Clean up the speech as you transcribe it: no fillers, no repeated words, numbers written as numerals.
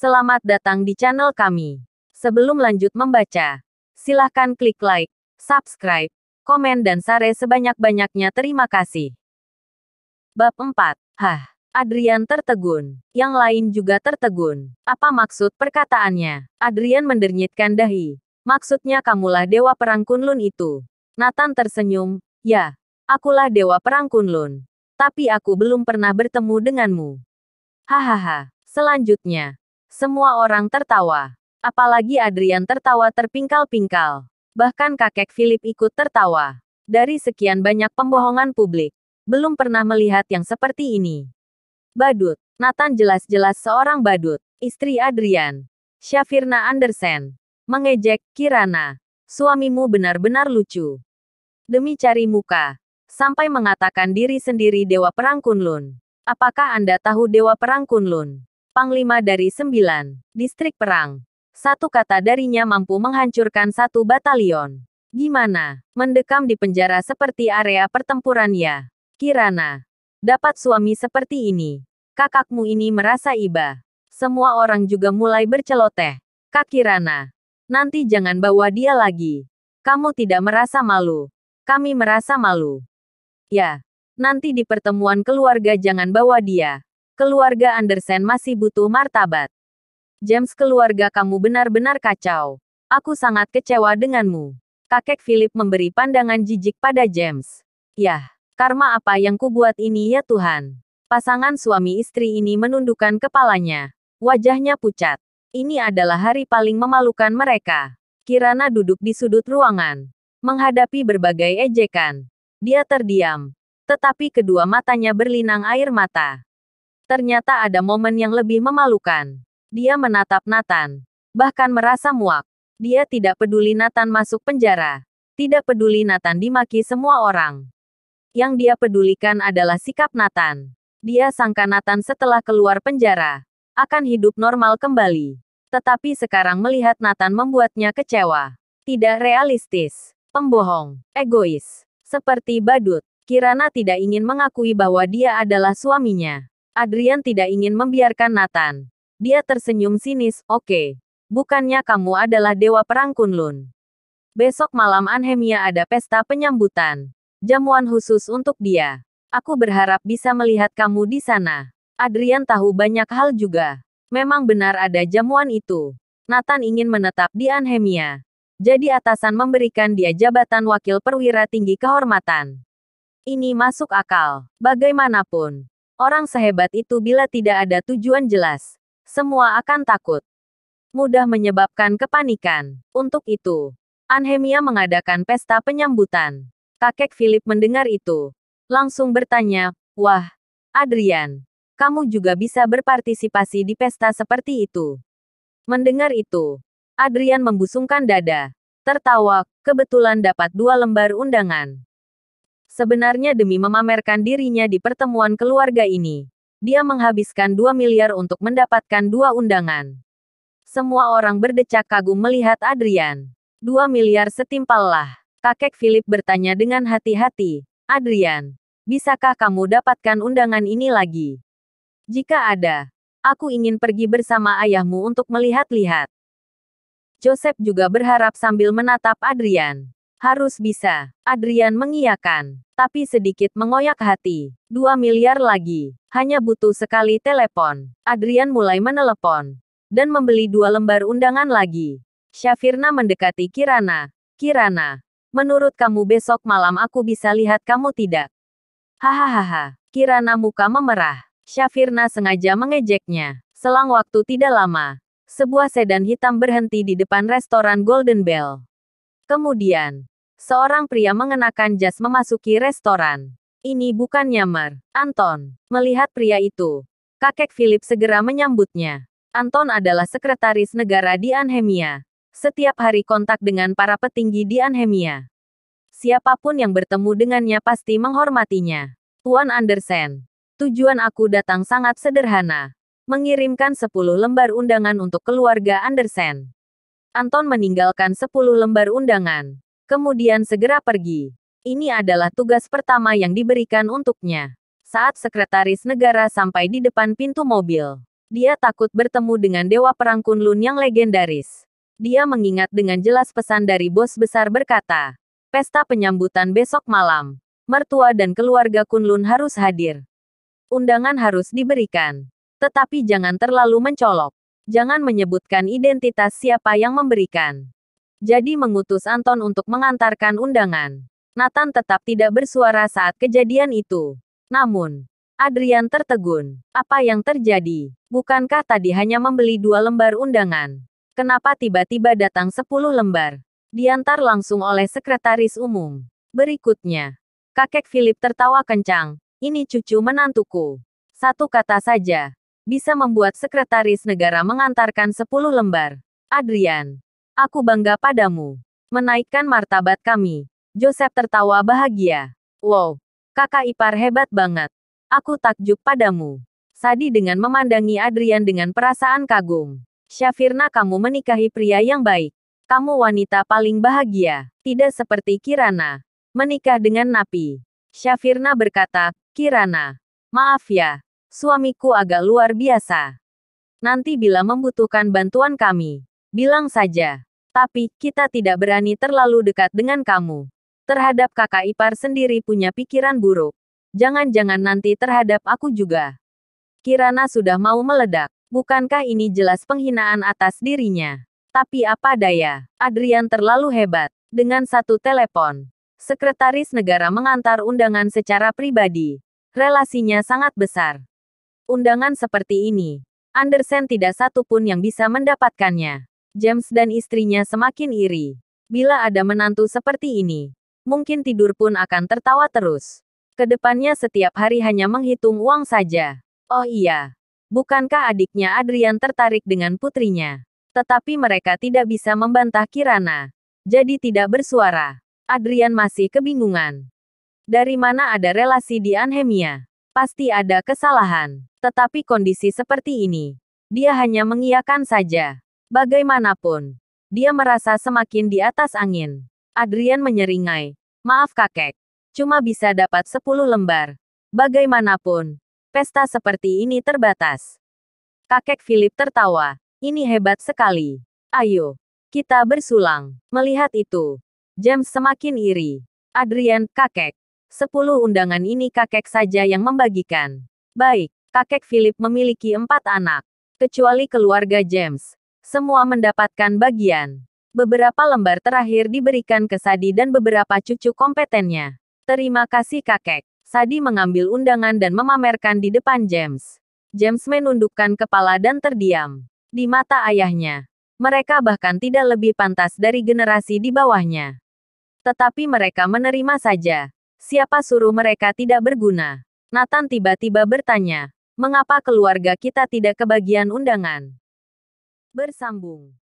Selamat datang di channel kami. Sebelum lanjut membaca, silahkan klik like, subscribe, komen dan share sebanyak-banyaknya. Terima kasih. Bab 4. Hah, Adrian tertegun. Yang lain juga tertegun. Apa maksud perkataannya? Adrian mendernyitkan dahi. Maksudnya kamulah dewa perang Kunlun itu. Nathan tersenyum. Ya, akulah dewa perang Kunlun. Tapi aku belum pernah bertemu denganmu. Hahaha. Selanjutnya, semua orang tertawa. Apalagi Adrian tertawa terpingkal-pingkal. Bahkan kakek Philip ikut tertawa. Dari sekian banyak pembohongan publik, belum pernah melihat yang seperti ini. Badut. Nathan jelas-jelas seorang badut. Istri Adrian, Syaphirna Andersen, mengejek Kirana. Suamimu benar-benar lucu. Demi cari muka, sampai mengatakan diri sendiri dewa perang Kunlun. Apakah Anda tahu dewa perang Kunlun? Panglima dari 9 distrik perang. Satu kata darinya mampu menghancurkan satu batalion. Gimana? Mendekam di penjara seperti area pertempuran ya? Kirana. Dapat suami seperti ini. Kakakmu ini merasa iba. Semua orang juga mulai berceloteh. Kak Kirana. Nanti jangan bawa dia lagi. Kamu tidak merasa malu. Kami merasa malu. Ya. Nanti di pertemuan keluarga jangan bawa dia. Keluarga Andersen masih butuh martabat. James, keluarga kamu benar-benar kacau. Aku sangat kecewa denganmu. Kakek Philip memberi pandangan jijik pada James. Yah, karma apa yang kubuat ini ya Tuhan. Pasangan suami istri ini menundukkan kepalanya. Wajahnya pucat. Ini adalah hari paling memalukan mereka. Kirana duduk di sudut ruangan. Menghadapi berbagai ejekan. Dia terdiam. Tetapi kedua matanya berlinang air mata. Ternyata ada momen yang lebih memalukan. Dia menatap Nathan. Bahkan merasa muak. Dia tidak peduli Nathan masuk penjara. Tidak peduli Nathan dimaki semua orang. Yang dia pedulikan adalah sikap Nathan. Dia sangka Nathan setelah keluar penjara akan hidup normal kembali. Tetapi sekarang melihat Nathan membuatnya kecewa. Tidak realistis. Pembohong. Egois. Seperti badut. Kirana tidak ingin mengakui bahwa dia adalah suaminya. Adrian tidak ingin membiarkan Nathan. Dia tersenyum sinis. Oke. Bukannya kamu adalah dewa perang Kunlun. Besok malam Anhemia ada pesta penyambutan. Jamuan khusus untuk dia. Aku berharap bisa melihat kamu di sana. Adrian tahu banyak hal juga. Memang benar ada jamuan itu. Nathan ingin menetap di Anhemia. Jadi atasan memberikan dia jabatan wakil perwira tinggi kehormatan. Ini masuk akal. Bagaimanapun, orang sehebat itu bila tidak ada tujuan jelas, semua akan takut. Mudah menyebabkan kepanikan. Untuk itu, Anhemia mengadakan pesta penyambutan. Kakek Philip mendengar itu. Langsung bertanya, wah, Adrian, kamu juga bisa berpartisipasi di pesta seperti itu. Mendengar itu, Adrian membusungkan dada. Tertawa, kebetulan dapat 2 lembar undangan. Sebenarnya demi memamerkan dirinya di pertemuan keluarga ini, dia menghabiskan 2 miliar untuk mendapatkan 2 undangan. Semua orang berdecak kagum melihat Adrian. 2 miliar setimpal lah. Kakek Philip bertanya dengan hati-hati. Adrian, bisakah kamu dapatkan undangan ini lagi? Jika ada, aku ingin pergi bersama ayahmu untuk melihat-lihat. Joseph juga berharap sambil menatap Adrian. Harus bisa. Adrian mengiyakan. Tapi sedikit mengoyak hati. 2 miliar lagi. Hanya butuh sekali telepon. Adrian mulai menelepon. Dan membeli 2 lembar undangan lagi. Syaphirna mendekati Kirana. Kirana, menurut kamu besok malam aku bisa lihat kamu tidak? Hahaha. Kirana muka memerah. Syaphirna sengaja mengejeknya. Selang waktu tidak lama, sebuah sedan hitam berhenti di depan restoran Golden Bell. Kemudian, seorang pria mengenakan jas memasuki restoran. Ini bukan nyamar. Anton. Melihat pria itu, kakek Philip segera menyambutnya. Anton adalah sekretaris negara di Anhemia. Setiap hari kontak dengan para petinggi di Anhemia. Siapapun yang bertemu dengannya pasti menghormatinya. Tuan Andersen. Tujuan aku datang sangat sederhana. Mengirimkan 10 lembar undangan untuk keluarga Andersen. Anton meninggalkan 10 lembar undangan. Kemudian segera pergi. Ini adalah tugas pertama yang diberikan untuknya. Saat sekretaris negara sampai di depan pintu mobil, Dia takut bertemu dengan Dewa Perang Kunlun yang legendaris. Dia mengingat dengan jelas pesan dari bos besar berkata, pesta penyambutan besok malam. Mertua dan keluarga Kunlun harus hadir. Undangan harus diberikan. Tetapi jangan terlalu mencolok. Jangan menyebutkan identitas siapa yang memberikan. Jadi mengutus Anton untuk mengantarkan undangan. Nathan tetap tidak bersuara saat kejadian itu. Namun, Adrian tertegun. Apa yang terjadi? Bukankah tadi hanya membeli 2 lembar undangan? Kenapa tiba-tiba datang 10 lembar? Diantar langsung oleh sekretaris umum. Berikutnya, kakek Philip tertawa kencang. Ini cucu menantuku. Satu kata saja. Bisa membuat sekretaris negara mengantarkan 10 lembar. Adrian, aku bangga padamu. Menaikkan martabat kami. Joseph tertawa bahagia. Wow, kakak ipar hebat banget. Aku takjub padamu. Sadi dengan memandangi Adrian dengan perasaan kagum. Syafirna, kamu menikahi pria yang baik. Kamu wanita paling bahagia. Tidak seperti Kirana. Menikah dengan napi. Syafirna berkata, Kirana. Maaf ya. Suamiku agak luar biasa. Nanti bila membutuhkan bantuan kami, bilang saja. Tapi, kita tidak berani terlalu dekat dengan kamu. Terhadap kakak ipar sendiri punya pikiran buruk. Jangan-jangan nanti terhadap aku juga. Kirana sudah mau meledak. Bukankah ini jelas penghinaan atas dirinya? Tapi apa daya, Adrian terlalu hebat. Dengan satu telepon, sekretaris negara mengantar undangan secara pribadi. Relasinya sangat besar. Undangan seperti ini, Andersen tidak satu pun yang bisa mendapatkannya. James dan istrinya semakin iri. Bila ada menantu seperti ini, mungkin tidur pun akan tertawa terus. Kedepannya setiap hari hanya menghitung uang saja. Oh iya, bukankah adiknya Adrian tertarik dengan putrinya? Tetapi mereka tidak bisa membantah Kirana. Jadi tidak bersuara. Adrian masih kebingungan. Dari mana ada relasi di Anhemia? Pasti ada kesalahan. Tetapi kondisi seperti ini, dia hanya mengiyakan saja. Bagaimanapun, dia merasa semakin di atas angin. Adrian menyeringai. Maaf kakek, cuma bisa dapat 10 lembar. Bagaimanapun, pesta seperti ini terbatas. Kakek Philip tertawa. Ini hebat sekali. Ayo, kita bersulang. Melihat itu, James semakin iri. Adrian, kakek. 10 undangan ini kakek saja yang membagikan. Baik, kakek Philip memiliki 4 anak. Kecuali keluarga James. Semua mendapatkan bagian. Beberapa lembar terakhir diberikan ke Sadi dan beberapa cucu kompetennya. Terima kasih kakek. Sadi mengambil undangan dan memamerkan di depan James. James menundukkan kepala dan terdiam. Di mata ayahnya, mereka bahkan tidak lebih pantas dari generasi di bawahnya. Tetapi mereka menerima saja. Siapa suruh mereka tidak berguna? Nathan tiba-tiba bertanya, mengapa keluarga kita tidak kebagian undangan? Bersambung.